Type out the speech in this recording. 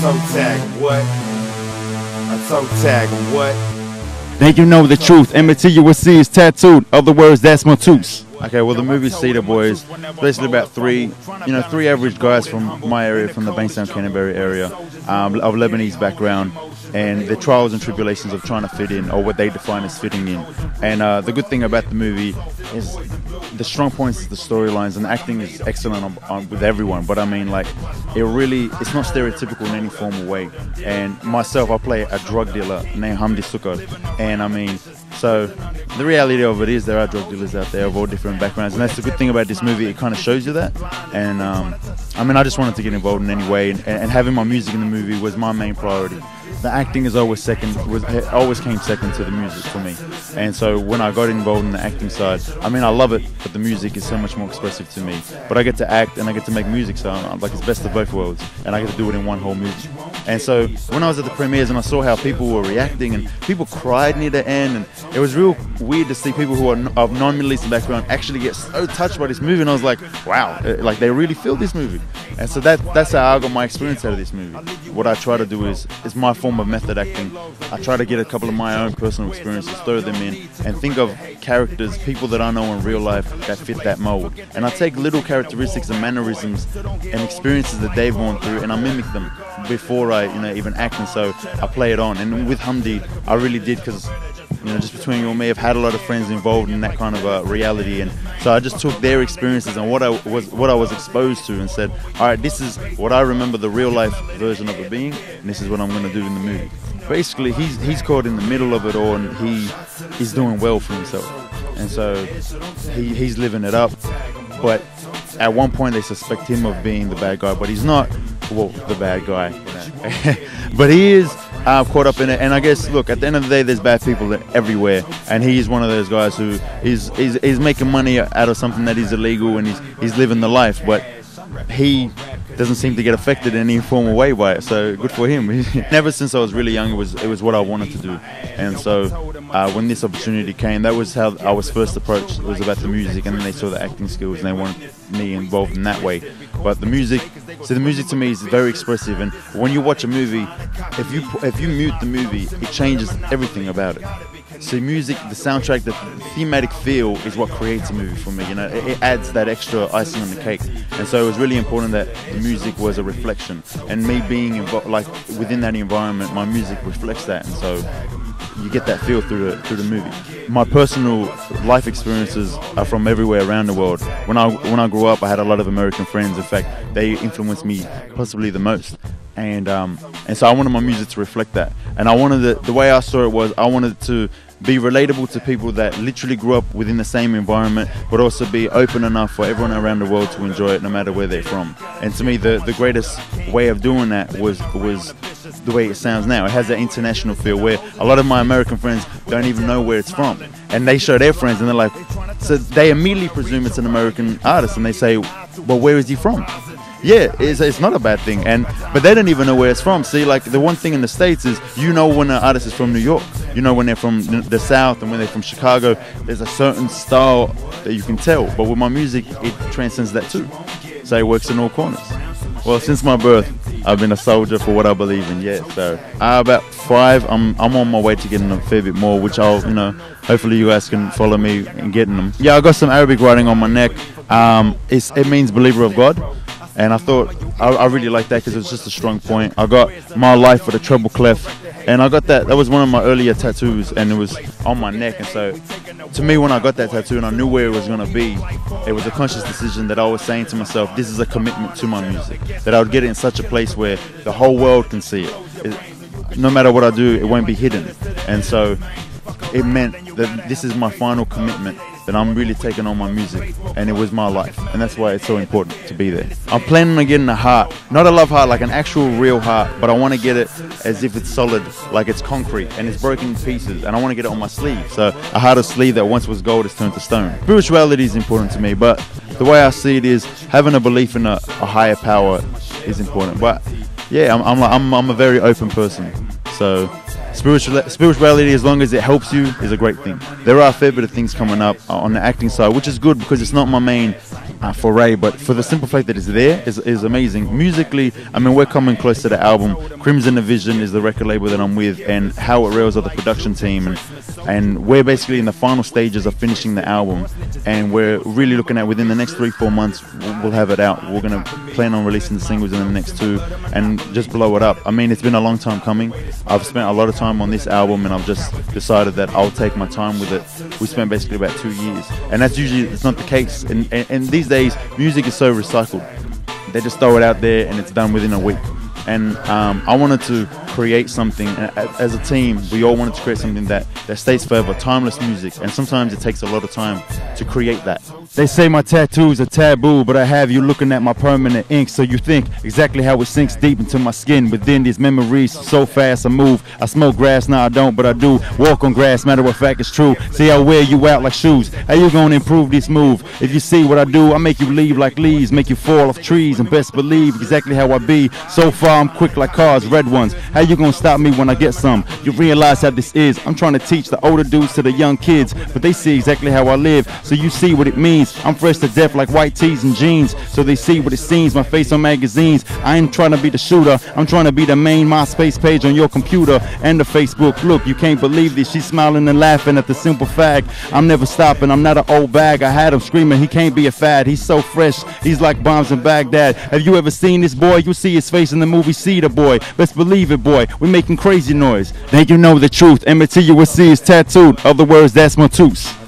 toe tag, what? A toe tag, what? Then you know the truth. mEsZcPFe is tattooed. Other words, that's my tooth. Okay, well, the movie Cedar Boys, basically about three average guys from my area, from the Bankstown, Canterbury area, of Lebanese background, and the trials and tribulations of trying to fit in, or what they define as fitting in. And the good thing about the movie is the strong points is the storylines, and the acting is excellent with everyone. But I mean, like, it's not stereotypical in any formal way. And myself, I play a drug dealer named Hamdi Sukar, and I mean, so the reality of it is there are drug dealers out there of all different backgrounds, and that's the good thing about this movie. It kind of shows you that. And I mean, I just wanted to get involved in any way, and having my music in the movie was my main priority. The acting is always always came second to the music for me. And so when I got involved in the acting side, I mean, I love it, but the music is so much more expressive to me. But I get to act and I get to make music, so I'm like, it's best of both worlds, and I get to do it in one whole movie. And so when I was at the premieres and I saw how people were reacting, and people cried near the end, and it was real weird to see people who are of non-Middle Eastern background actually get so touched by this movie, and I was like, wow, like they really feel this movie. And so that's how I got my experience out of this movie. What I try to do is my form of method acting. I try to get a couple of my own personal experiences, throw them in, and think of characters, people that I know in real life that fit that mold. And I take little characteristics and mannerisms and experiences that they've gone through, and I mimic them before I even act. And so I play it on. And with Hamdi, I really did, because just between you and me, I've had a lot of friends involved in that kind of reality, and so I just took their experiences and what I was exposed to, and said, all right, this is what I remember the real life version of it being, and this is what I'm going to do in the movie. Basically, he's caught in the middle of it all, and he's doing well for himself, and so he's living it up. But at one point, they suspect him of being the bad guy, but he's not. Well, the bad guy, but he is caught up in it. And I guess, look, at the end of the day, there's bad people everywhere, and he is one of those guys who is making money out of something that is illegal, and he's living the life, but he doesn't seem to get affected in any formal way by it, so good for him. Ever since I was really young, it was what I wanted to do. And so when this opportunity came, that was how I was first approached. It was about the music, and then they saw the acting skills, and they wanted me involved in that way. But the music to me is very expressive, and when you watch a movie, if you mute the movie, it changes everything about it. So music, the soundtrack, the thematic feel is what creates a movie for me. It adds that extra icing on the cake. And so it was really important that the music was a reflection, and me being involved, like within that environment, my music reflects that, and so you get that feel through the movie. My personal life experiences are from everywhere around the world. When I grew up, I had a lot of American friends. In fact, they influenced me possibly the most. And so I wanted my music to reflect that. And I wanted the way I saw it was, I wanted to be relatable to people that literally grew up within the same environment, but also be open enough for everyone around the world to enjoy it, no matter where they're from. And to me, the greatest way of doing that was the way it sounds now. It has that international feel where a lot of my American friends don't even know where it's from, and they show their friends, and they're like, so they immediately presume it's an American artist, and they say, well, where is he from? Yeah, it's not a bad thing, but they don't even know where it's from. See, like, the one thing in the States is, when an artist is from New York, when they're from the South, and when they're from Chicago, there's a certain style that you can tell. But with my music, it transcends that too. So it works in all corners. Well, since my birth, I've been a soldier for what I believe in. Yeah, so about 5, I'm on my way to getting a fair bit more, which I'll, hopefully you guys can follow me in getting them. Yeah, I got some Arabic writing on my neck. It means believer of God. And I thought, I really like that because it was just a strong point. I got my life with a treble clef, and I got that was one of my earlier tattoos, and it was on my neck. And so to me, when I got that tattoo and I knew where it was going to be, it was a conscious decision that I was saying to myself, this is a commitment to my music, that I would get it in such a place where the whole world can see it. No matter what I do, it won't be hidden. And so it meant that this is my final commitment, that I'm really taking on my music, and it was my life, and that's why it's so important to be there. I'm planning on getting a heart, not a love heart, like an actual real heart, but I want to get it as if it's solid, like it's concrete, and it's broken in pieces, and I want to get it on my sleeve. So a heart of sleeve that once was gold is turned to stone. Spirituality is important to me, but the way I see it is having a belief in a higher power is important. But yeah, I'm a very open person, so spirituality, as long as it helps you, is a great thing. There are a fair bit of things coming up on the acting side, which is good because it's not my main foray, but for the simple fact that it's there is amazing. Musically, I mean, we're coming close to the album. Crimson Division is the record label that I'm with, and How It Rails are the production team, and we're basically in the final stages of finishing the album, and we're really looking at within the next 3-4 months we'll have it out. We're gonna plan on releasing the singles in the next 2 and just blow it up. I mean, it's been a long time coming. I've spent a lot of time on this album, and I've just decided that I'll take my time with it. We spent basically about 2 years, and that's usually it's not the case. And these days, music is so recycled. They just throw it out there, and it's done within a week. And I wanted to create something, as a team, we all wanted to create something that stays forever, timeless music, and sometimes it takes a lot of time to create that. They say my tattoos are taboo, but I have you looking at my permanent ink, so you think exactly how it sinks deep into my skin. Within these memories, so fast I move. I smoke grass, now I don't, but I do walk on grass, matter of fact it's true. See, I wear you out like shoes. How you gonna improve this move? If you see what I do, I make you leave like leaves, make you fall off trees, and best believe exactly how I be. So far I'm quick like cars, red ones. How you gonna stop me when I get some? You realize how this is. I'm trying to teach the older dudes to the young kids, but they see exactly how I live, so you see what it means. I'm fresh to death like white tees and jeans, so they see what it seems. My face on magazines. I ain't trying to be the shooter, I'm trying to be the main MySpace page on your computer and the Facebook. Look, you can't believe this. She's smiling and laughing at the simple fact I'm never stopping. I'm not an old bag. I had him screaming he can't be a fad. He's so fresh, he's like bombs in Baghdad. Have you ever seen this boy? You see his face in the movie See the Boy. Best believe it, boy, we're making crazy noise. Then you know the truth. mEsZcPFe is tattooed. Other words, that's my tooth.